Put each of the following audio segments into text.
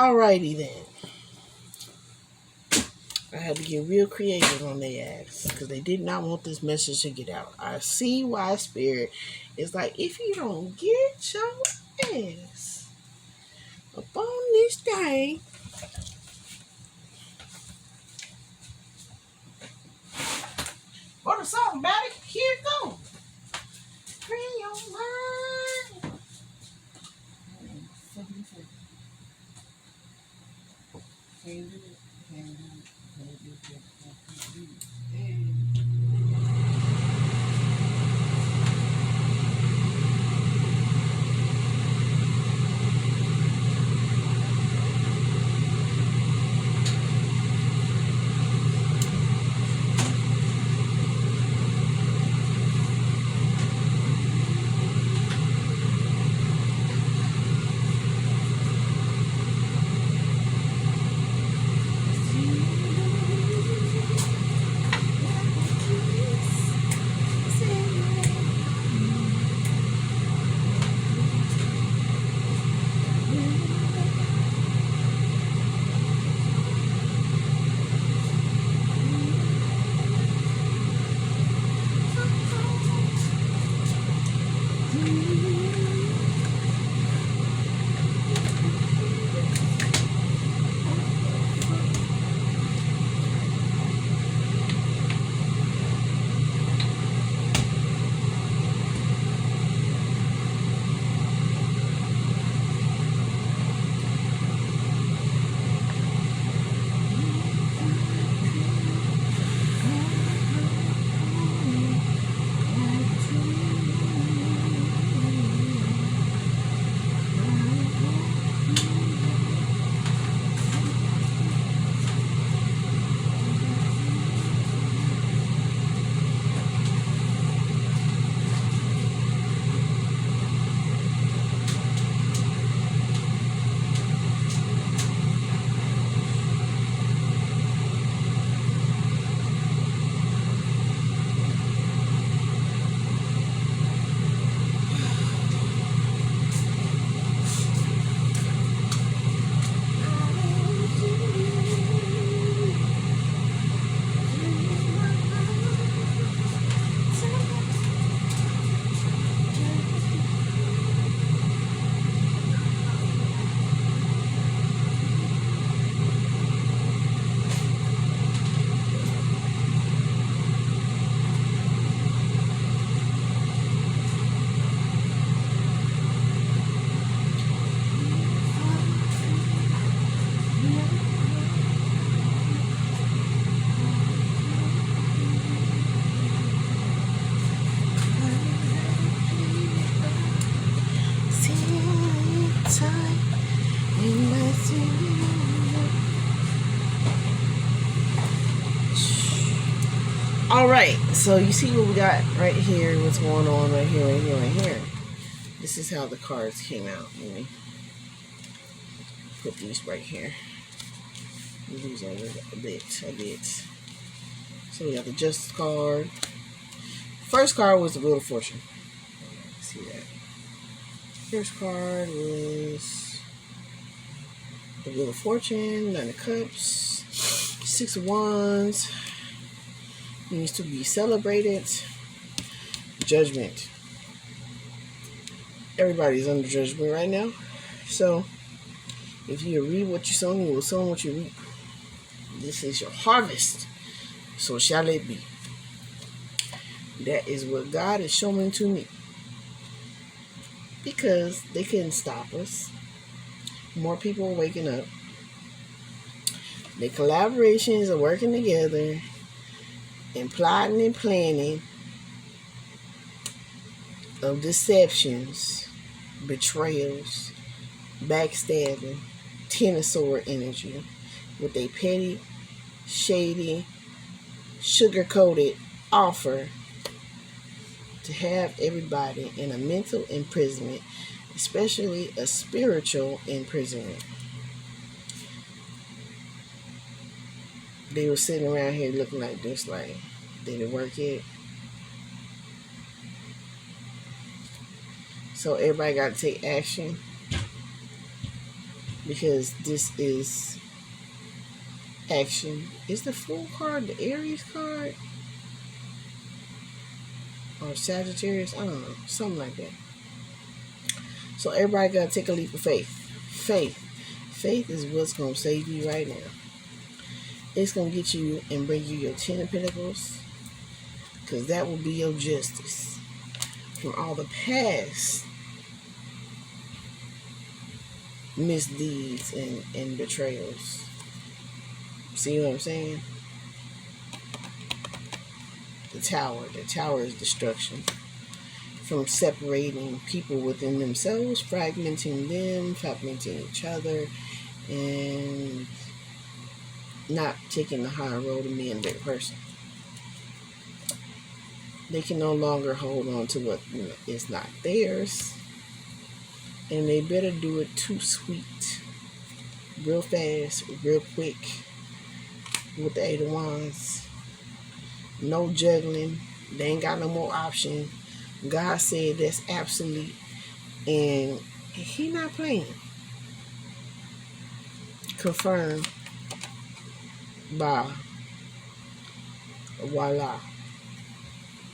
Alrighty then. I had to get real creative on their ass because they did not want this message to get out. I see why Spirit is like, if you don't get your ass up on this thing, what a song about it. Here it goes. Free your mind. Alright, so you see what we got right here, what's going on right here, right here, right here. This is how the cards came out. Let me put these right here. These are a bit. So we got the Justice card. First card was the Wheel of Fortune. See that. First card was the Wheel of Fortune, Nine of Cups, Six of Wands. Needs to be celebrated. Judgment. Everybody's under judgment right now. So, if you reap what you sow, you will sow what you reap. This is your harvest. So shall it be. That is what God is showing to me. Because they couldn't stop us. More people are waking up. The collaborations are working together. And plotting and planning of deceptions, betrayals, backstabbing, Ten of Sword energy with a petty, shady, sugar-coated offer to have everybody in a mental imprisonment, especially a spiritual imprisonment. They were sitting around here looking like this, like, did it work yet? So everybody got to take action. because this is action. Is the Fool card the Aries card? Or Sagittarius? I don't know. Something like that. So everybody got to take a leap of faith. Faith is what's going to save you right now. It's going to get you and bring you your 10 of Pentacles. Because that will be your justice. From all the past misdeeds and betrayals. See what I'm saying? The tower. The tower is destruction. From separating people within themselves, fragmenting them, fragmenting each other, and not taking the higher road and being a bigger person. They can no longer hold on to what is not theirs. And they better do it too sweet. Real fast, real quick. With the 8 of Wands. No juggling. They ain't got no more option. God said that's absolute. And he not playing. Confirmed by voila.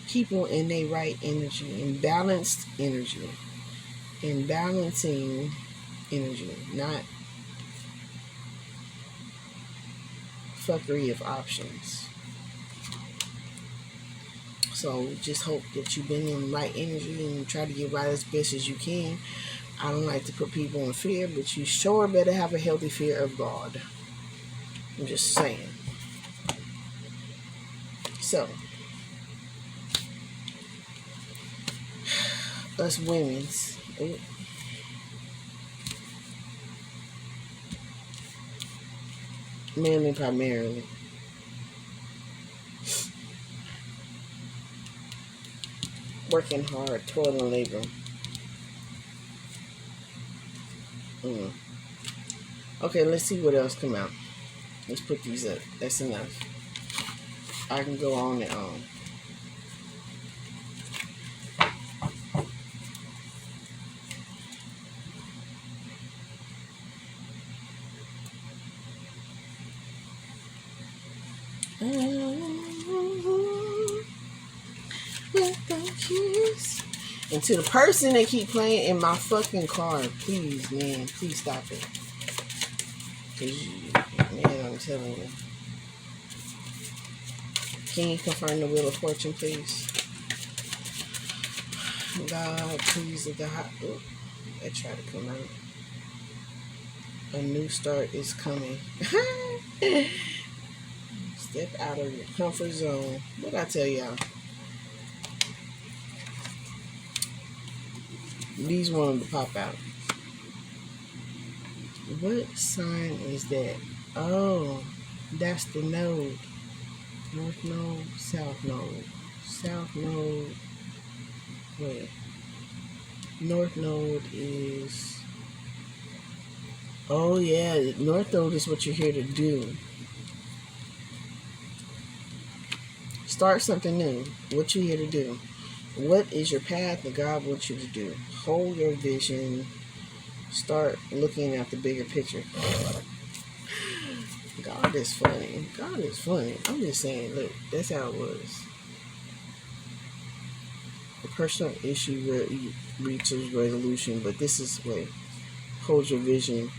People in their right energy. And balanced energy. And balancing energy. Not fuckery of options. So just hope that you've been in right energy and try to get right as best as you can. I don't like to put people in fear, but you sure better have a healthy fear of God. I'm just saying. So, us women's. Mainly, primarily. Working hard, toil and labor. Okay, let's see what else come out. Let's put these up. That's enough. I can go on and on. And to the person that keep playing in my fucking car, please, man, please stop it. Cause man, I'm telling you. Can you confirm the Wheel of Fortune, please? God, please, God. Oh, I try to come out. A new start is coming. Step out of your comfort zone. What I tell y'all? These wanted to pop out. What sign is that? Oh, that's the node. North node, south node. South node. Wait. North node is... Oh, yeah. North node is what you're here to do. Start something new. What you here to do? What is your path that God wants you to do? Hold your vision. Start looking at the bigger picture. God is funny. God is funny. I'm just saying, look, that's how it was. A personal issue reaches resolution, but this is way. Hold your vision.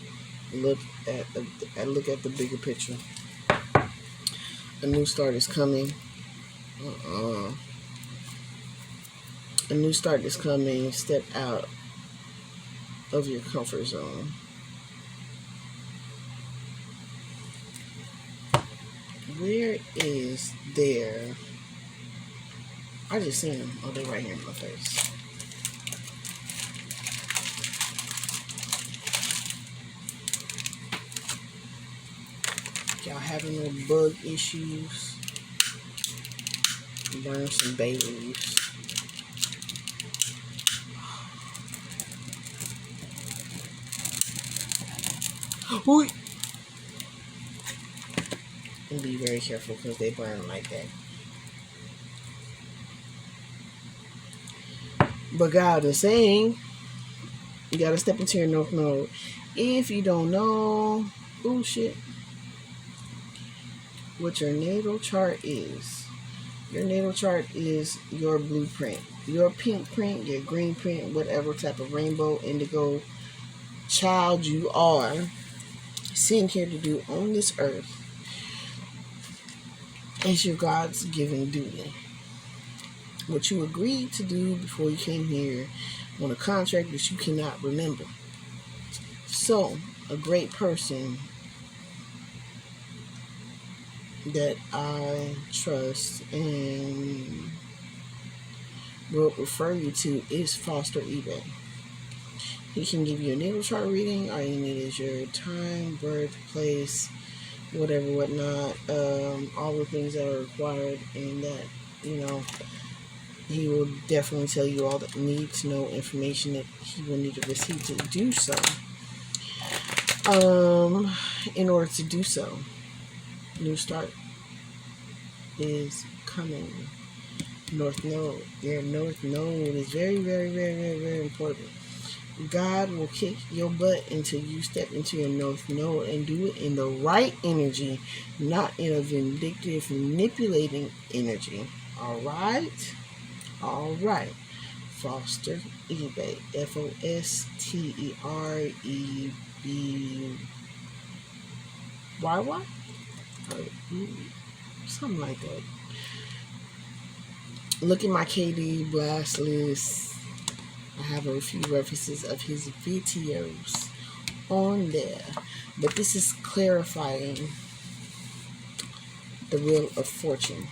Look at the bigger picture. A new start is coming. A new start is coming. Step out of your comfort zone. Where is there? I just seen them. Oh, they're right here in my face. Y'all having no bug issues? Burn some bay leaves. Ooh. And be very careful because they burn like that. But God is saying, you got to step into your north node If you don't know, what your natal chart is. Your natal chart is your blueprint. Your pink print, your green print, whatever type of rainbow, indigo child you are sent here to do on this earth is your God's given duty. What you agreed to do before you came here on a contract that you cannot remember. So, a great person that I trust and will refer you to is Foster eBay. He can give you a natal chart reading. All you need is your time, birth, place, whatever, whatnot, all the things that are required, and that, he will definitely tell you all the need to know information that he will need to receive to do so. In order to do so, new start is coming. North Node. Your North Node is very, very, very, very, very important. God will kick your butt until you step into your North Node and do it in the right energy, not in a vindictive, manipulating energy. All right? All right. Foster eBay. FOSTEREBY. Something like that. Look at my KD blast list. I have a few references of his videos on there. But this is clarifying the Wheel of Fortune.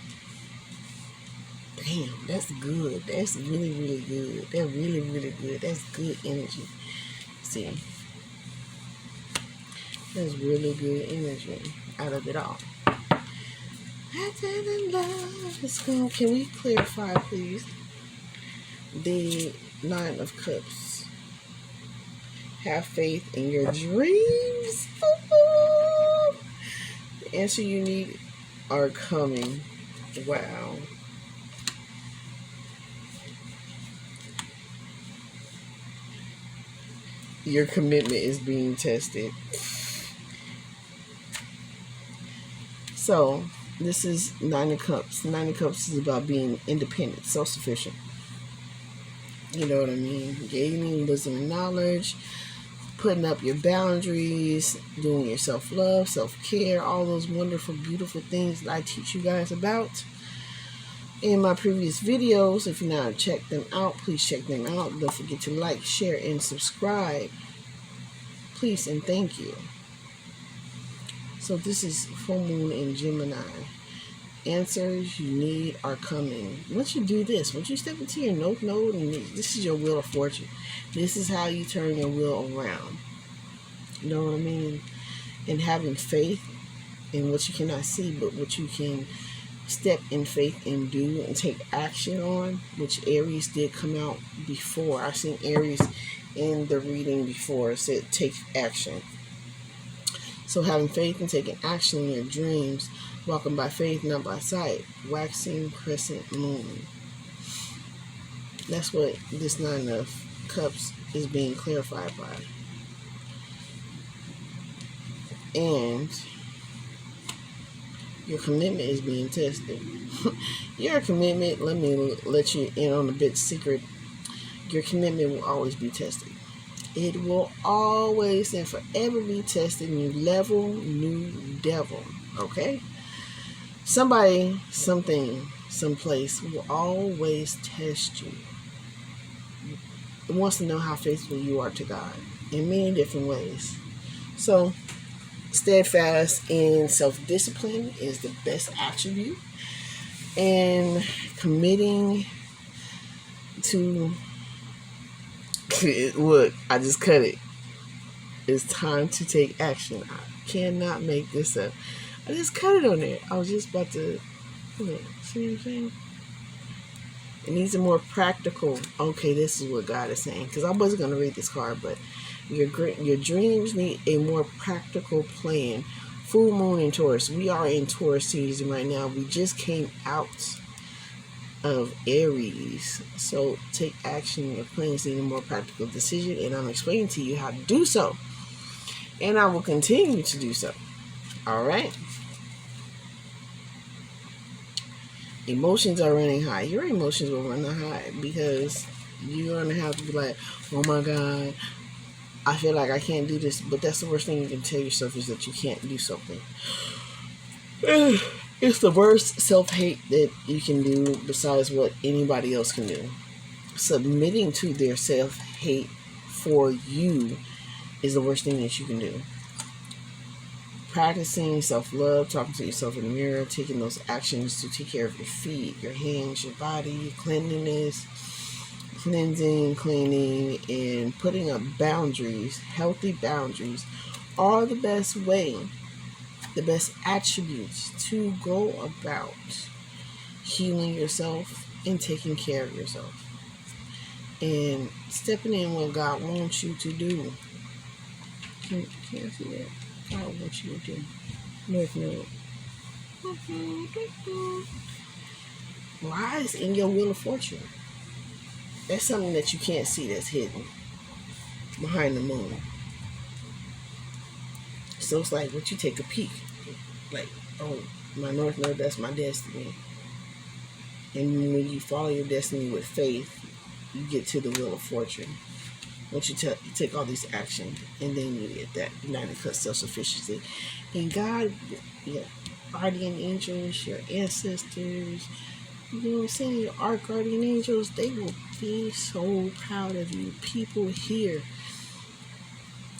Damn, that's good. That's really, really good. That's really, really good. That's good energy. See? That's really good energy out of it all. Let's go. Can we clarify, please? The Nine of Cups. Have faith in your dreams. The answer you need are coming. Wow. Your commitment is being tested. So, this is Nine of Cups. Nine of Cups is about being independent, self-sufficient. You know what I mean? Gaining wisdom and knowledge, putting up your boundaries, doing your self-love, self-care, all those wonderful, beautiful things that I teach you guys about in my previous videos. If you now check them out, please check them out. Don't forget to like, share, and subscribe. Please and thank you. So this is full moon in Gemini. Answers you need are coming. Once you do this, once you step into your North Node, and this is your Wheel of Fortune. This is how you turn your wheel around. You know what I mean? And having faith in what you cannot see, but what you can step in faith and do and take action on, which Aries did come out before. I've seen Aries in the reading before. It said take action. So having faith and taking action in your dreams, walking by faith, not by sight, waxing crescent moon. That's what this Nine of Cups is being clarified by. And your commitment is being tested. Your commitment, let me let you in on a bit secret. Your commitment will always be tested. It will always and forever be tested. New level, new devil. Okay? Somebody, something, someplace will always test you. It wants to know how faithful you are to God in many different ways. So, steadfast in self-discipline is the best attribute. And committing to... Look, I just cut it. It's time to take action. I cannot make this up. I just cut it on there. I was just about to... Look, see what I'm saying? It needs a more practical... Okay, this is what God is saying. Because I wasn't going to read this card, but your dreams need a more practical plan. Full moon in Taurus. We are in Taurus season right now. We just came out of Aries. So take action. Your plans need a more practical decision, and I'm explaining to you how to do so. And I will continue to do so. All right? Emotions are running high. Your emotions will run high because you're going to have to be like, oh my God, I feel like I can't do this. But that's the worst thing you can tell yourself, is that you can't do something. It's the worst self-hate that you can do besides what anybody else can do. Submitting to their self-hate for you is the worst thing that you can do. Practicing self-love, talking to yourself in the mirror, taking those actions to take care of your feet, your hands, your body, cleanliness, cleansing, cleaning, and putting up boundaries, healthy boundaries, are the best way, the best attributes to go about healing yourself and taking care of yourself. And stepping in what God wants you to do. Can I see that? God wants you to do. North Node. Rise in your wheel of fortune. That's something that you can't see, that's hidden behind the moon. So it's like, once you take a peek, like, oh, my North Node, that's my destiny. And when you follow your destiny with faith, you get to the wheel of fortune. Once you take all these actions, and then you get that united self-sufficiency. And God, your guardian angels, your ancestors, you know what I'm saying, your arch guardian angels, they will be so proud of you. People here,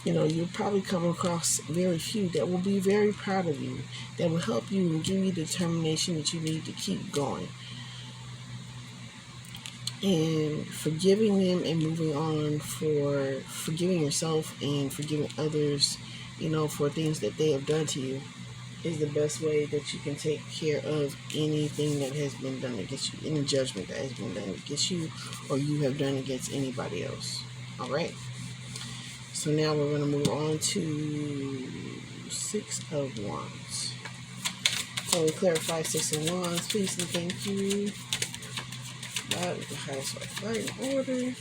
you know, you'll probably come across very few that will be very proud of you, that will help you and give you the determination that you need to keep going. And forgiving them and moving on, for forgiving yourself and forgiving others, you know, for things that they have done to you, is the best way that you can take care of anything that has been done against you, any judgment that has been done against you or you have done against anybody else. All right. So now we're going to move on to Six of Wands. So we clarify Six of Wands, please and thank you. God is the highest right in order.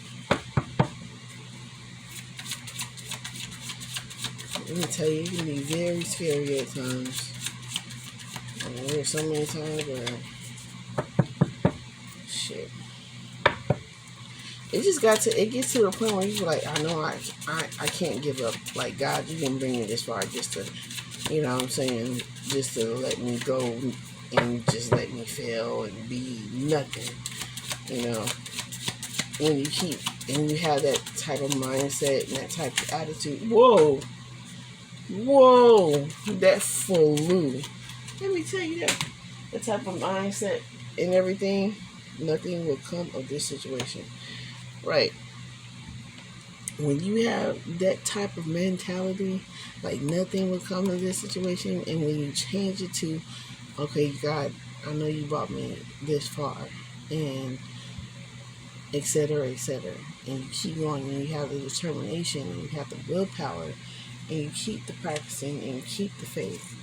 Let me tell you, it can be very scary at times. There's so many times where, shit. It gets to the point where you're like, I know I can't give up. Like, God, you didn't bring me this far just to, you know what I'm saying, just to let me go and just let me fail and be nothing. You know, when you have that type of mindset and that type of attitude, whoa, that flew. Let me tell you that type of mindset and everything, nothing will come of this situation. Right. When you have that type of mentality, like nothing will come of this situation, and when you change it to, okay, God, I know you brought me this far, and etc., etc., and you keep going, and you have the determination, and you have the willpower, and you keep the practicing, and you keep the faith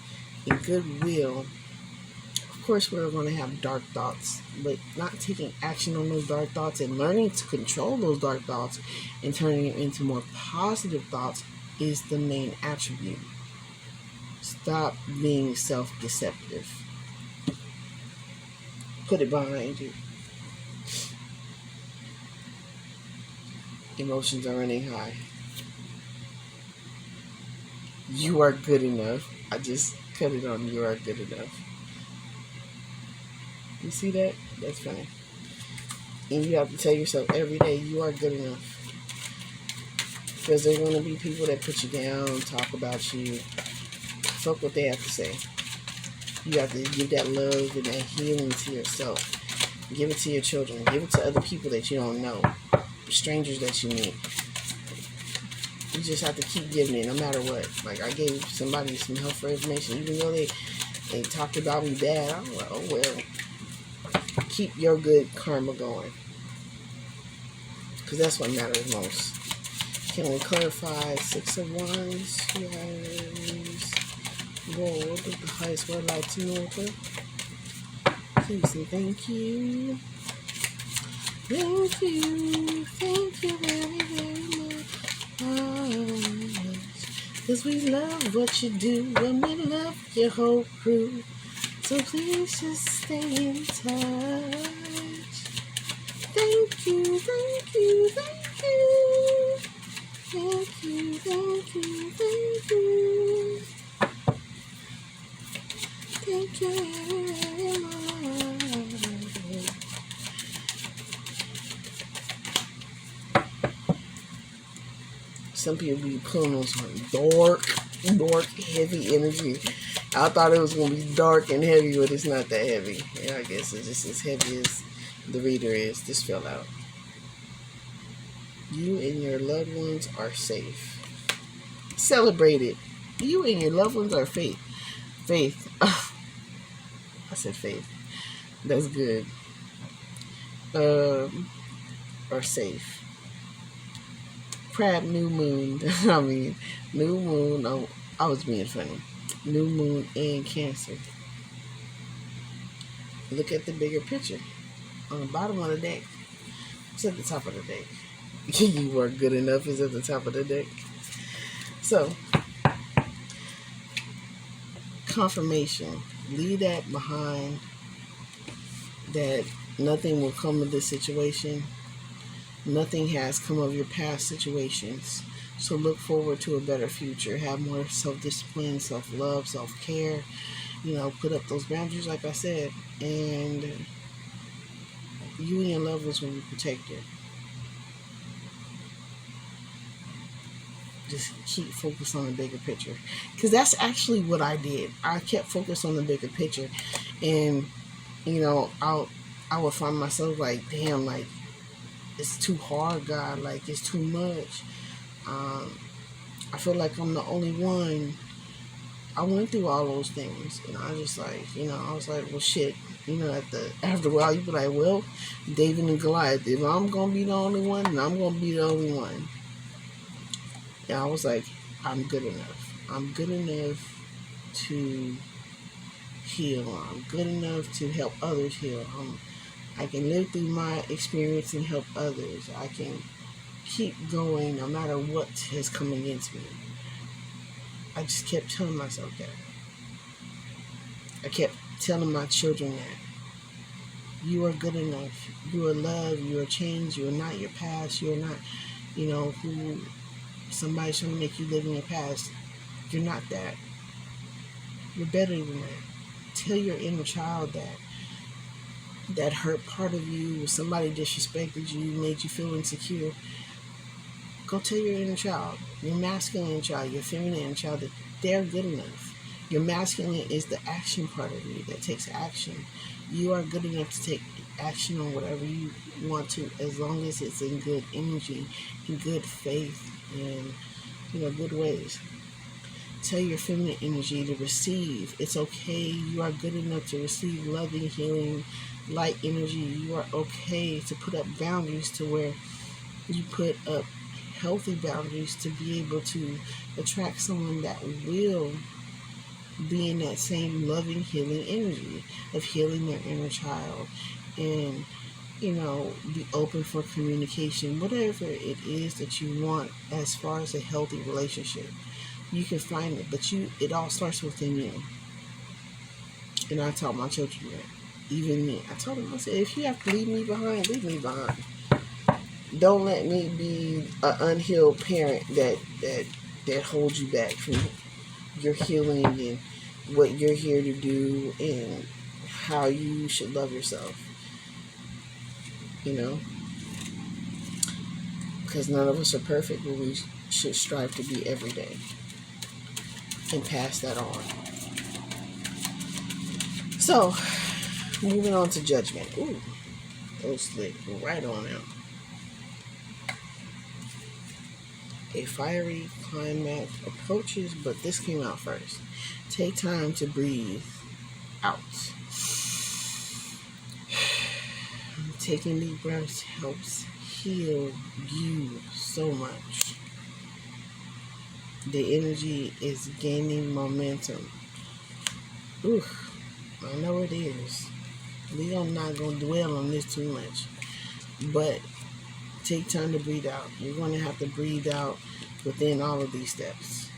and goodwill. Of course, we're going to have dark thoughts, but not taking action on those dark thoughts and learning to control those dark thoughts and turning it into more positive thoughts is the main attribute. Stop being self-deceptive. Put it behind you. Emotions are running high. You are good enough. I just cut it on you are good enough. You see that? That's funny. And you have to tell yourself every day you are good enough. Because there's going to be people that put you down, talk about you. Fuck what they have to say. You have to give that love and that healing to yourself. Give it to your children. Give it to other people that you don't know. Strangers that you meet. You just have to keep giving it no matter what. Like, I gave somebody some helpful information. Even though they talked about me bad, I'm like, oh well. Keep your good karma going. Because that's what matters most. Can we clarify Six of Wands? Yes. Gold, the highest word light to North. Please and thank you. Thank you. Thank you very, very much. 'Cause we love what you do and we love your whole crew. So please just stay in touch. Thank you, thank you, thank you. Thank you, thank you, thank you. Thank you. Some people be pulling on some dark, heavy energy. I thought it was going to be dark and heavy, but it's not that heavy. Yeah, I guess it's just as heavy as the reader is. This fell out. You and your loved ones are safe. Celebrate it. You and your loved ones are faith. I said faith. That's good. Are safe. Crab new moon. I mean, new moon. Oh, I was being funny. New moon and Cancer. Look at the bigger picture. On the bottom of the deck. It's at the top of the deck. You are good enough is at the top of the deck. So, confirmation. Leave that behind. That nothing will come of this situation. Nothing has come of your past situations. So look forward to a better future. Have more self-discipline, self-love, self-care. Put up those boundaries like I said. And you and your loved ones will be protected. Just keep focused on the bigger picture. Because that's actually what I did. I kept focused on the bigger picture. And, I would find myself like, damn, like, it's too hard, God. Like, it's too much. I feel like I'm the only one. I went through all those things, and I just like, I was like, well, shit. After a while, you be like, well, David and Goliath. If I'm gonna be the only one, then I'm gonna be the only one. And I was like, I'm good enough. I'm good enough to heal. I'm good enough to help others heal. I can live through my experience and help others. I can keep going no matter what has come against me. I just kept telling myself that. I kept telling my children that. You are good enough. You are loved. You are changed. You are not your past. You are not, who somebody's trying to make you live in your past. You're not that. You're better than that. Tell your inner child that hurt part of you, somebody disrespected you, made you feel insecure. Go tell your inner child, your masculine child, your feminine child, that they're good enough. Your masculine is the action part of you that takes action. You are good enough to take action on whatever you want to, as long as it's in good energy, in good faith, and good ways. Tell your feminine energy to receive. It's okay. You are good enough to receive loving, healing, light energy. You are okay to put up boundaries to where you put up healthy boundaries to be able to attract someone that will be in that same loving, healing energy of healing their inner child, and be open for communication, whatever it is that you want as far as a healthy relationship. You can find it, but it all starts within you. And I taught my children that. Even me. I told them, I said, if you have to leave me behind, leave me behind. Don't let me be an unhealed parent that holds you back from your healing and what you're here to do and how you should love yourself. Because none of us are perfect, but we should strive to be every day and pass that on. So, moving on to judgment. Ooh, those slick right on out. A fiery climax approaches, but this came out first. Take time to breathe out. Taking deep breaths helps heal you so much. The energy is gaining momentum. Ooh, I know it is. I'm not going to dwell on this too much. But take time to breathe out. You're going to have to breathe out within all of these steps.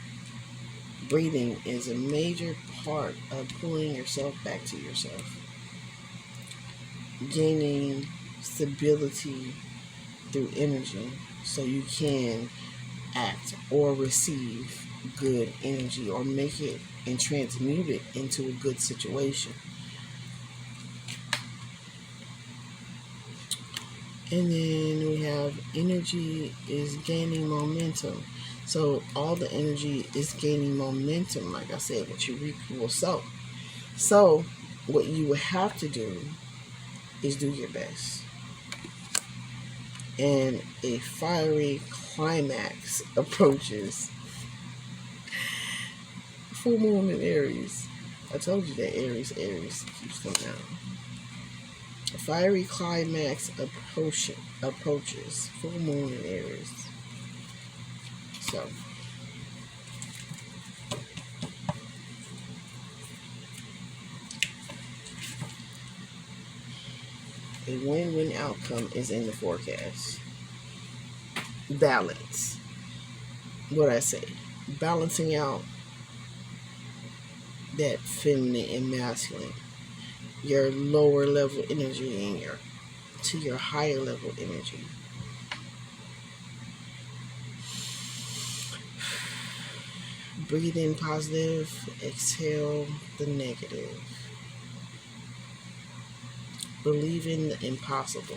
Breathing is a major part of pulling yourself back to yourself, gaining stability through energy so you can act or receive good energy or make it and transmute it into a good situation. And then we have energy is gaining momentum. So all the energy is gaining momentum, like I said, what you reap you will sow. So what you will have to do is do your best. And a fiery climax approaches. Full moon in Aries. I told you that Aries keeps coming out. A fiery climax approaches. Full moon in Aries. So, a win-win outcome is in the forecast. Balance. What I say? Balancing out that feminine and masculine. Your lower level energy and your higher level energy. Breathe in positive, exhale the negative. Believe in the impossible.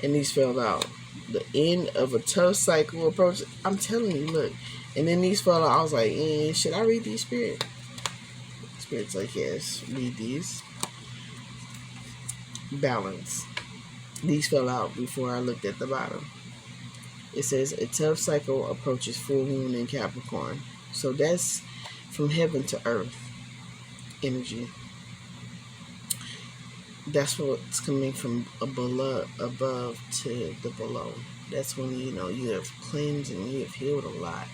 And these fell out. The end of a tough cycle approach. I'm telling you, look. And then these fell out. I was like, should I read these, Spirit? Spirit's like, yes, read these. Balance. These fell out before I looked at the bottom. It says, a tough cycle approaches full moon in Capricorn. So that's from heaven to earth energy. That's what's coming from above to the below. That's when you have cleansed and you have healed a lot,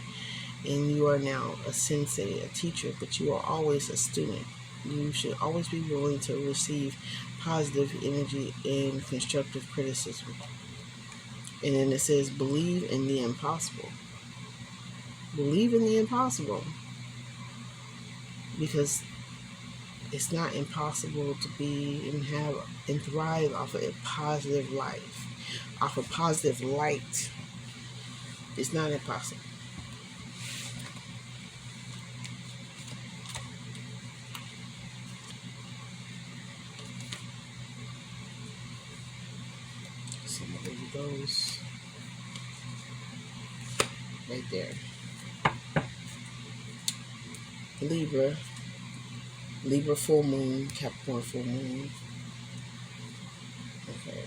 and you are now a sensei, a teacher, but you are always a student. You should always be willing to receive positive energy and constructive criticism. And then it says, believe in the impossible. Believe in the impossible, because it's not impossible to be and have and thrive off of a positive life, off of positive light. It's not impossible. So there it goes. Right there. Libra full moon, Capricorn full moon. Okay.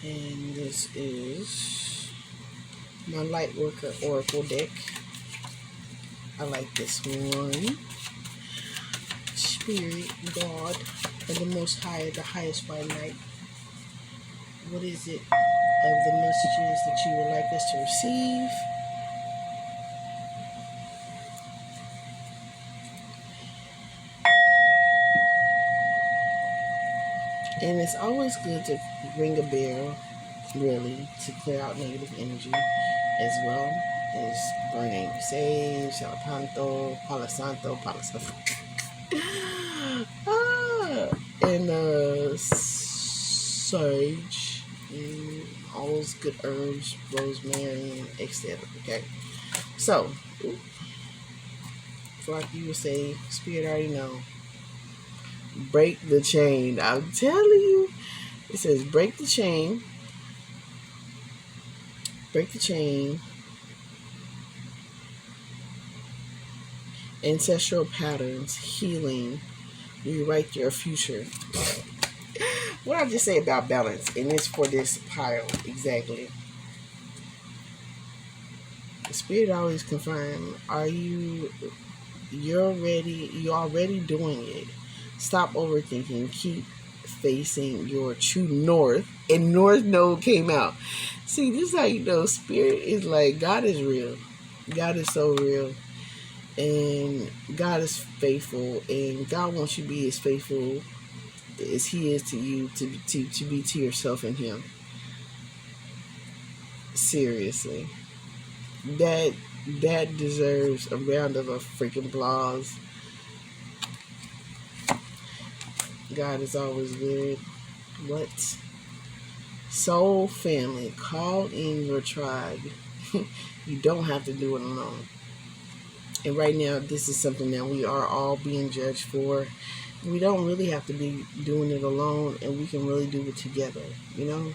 And this is my Lightworker Oracle deck. I like this one. Spirit, God, or the Most High, the highest by night. What is it of the messages that you would like us to receive? And it's always good to ring a bell, really, to clear out negative energy, as well as burning sage, salapanto, palo santo, and sage, and all those good herbs, rosemary, etc. Okay, so like you would say, Spirit already know. Break the chain. I'm telling you. It says break the chain. Break the chain. Ancestral patterns, healing, rewrite your future. What I just say about balance, and it's for this pile exactly. The Spirit always confirm. You're already doing it. Stop overthinking. Keep facing your true north. And North Node came out. See, this is how you know Spirit is like, God is real. God is so real. And God is faithful. And God wants you to be as faithful as He is to you, to be to yourself and Him. Seriously. That that deserves a round of freaking applause. God is always good. What? Soul family, call in your tribe. You don't have to do it alone. And right now, this is something that we are all being judged for. We don't really have to be doing it alone, and we can really do it together, you know?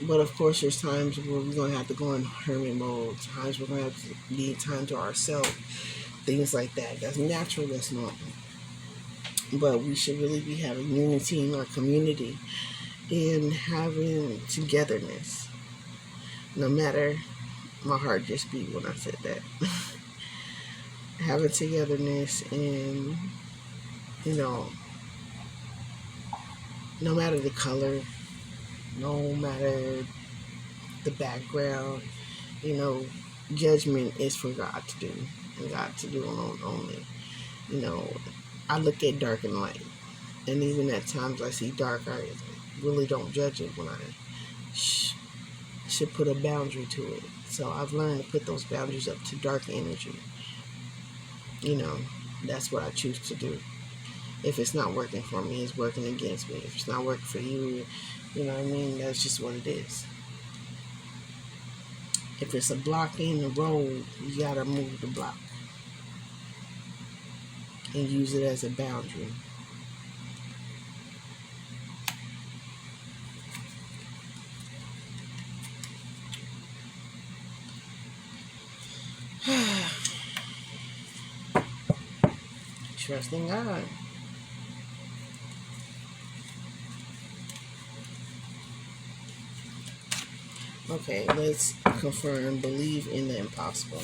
But of course, there's times where we're going to have to go in hermit mode, times we're going to have to need time to ourselves, things like that. That's natural, that's normal. But we should really be having unity in our community and having togetherness. No matter, my heart just beat when I said that. Having togetherness and, you know, no matter the color, no matter the background, you know, judgment is for God to do, and God to do alone only. You know, I look at dark and light, and even at times I see dark, I really don't judge it when I should put a boundary to it. So I've learned to put those boundaries up to dark energy. You know, that's what I choose to do. If it's not working for me, it's working against me. If it's not working for you, you know what I mean? That's just what it is. If it's a block in the road, you gotta move the block and use it as a boundary. Trusting God. Okay, let's confirm. Believe in the impossible.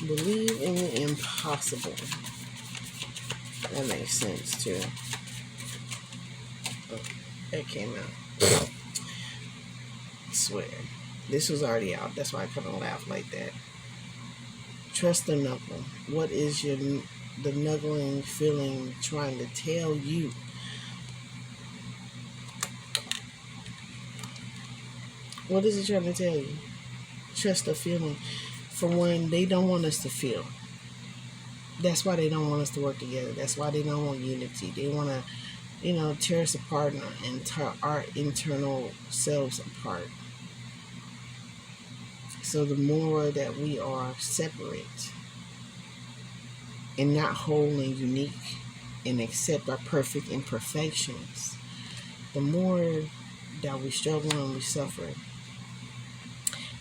Believe in the impossible. That makes sense too. Oh, that came out. I swear. This was already out. That's why I kind of laugh like that. Trust the knuckle. What is the knuckling feeling trying to tell you? What is it trying to tell you? Trust the feeling. For one, they don't want us to feel. That's why they don't want us to work together. That's why they don't want unity. They want to, you know, tear us apart and tear our internal selves apart. So the more that we are separate and not whole and unique and accept our perfect imperfections, the more that we struggle and we suffer.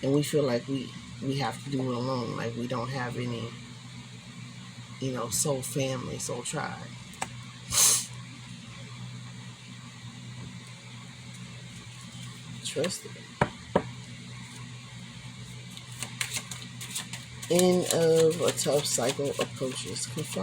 And we feel like we have to do it alone, like we don't have any, you know, soul family, soul tribe. Trust it. End of a tough cycle approaches. Confirm.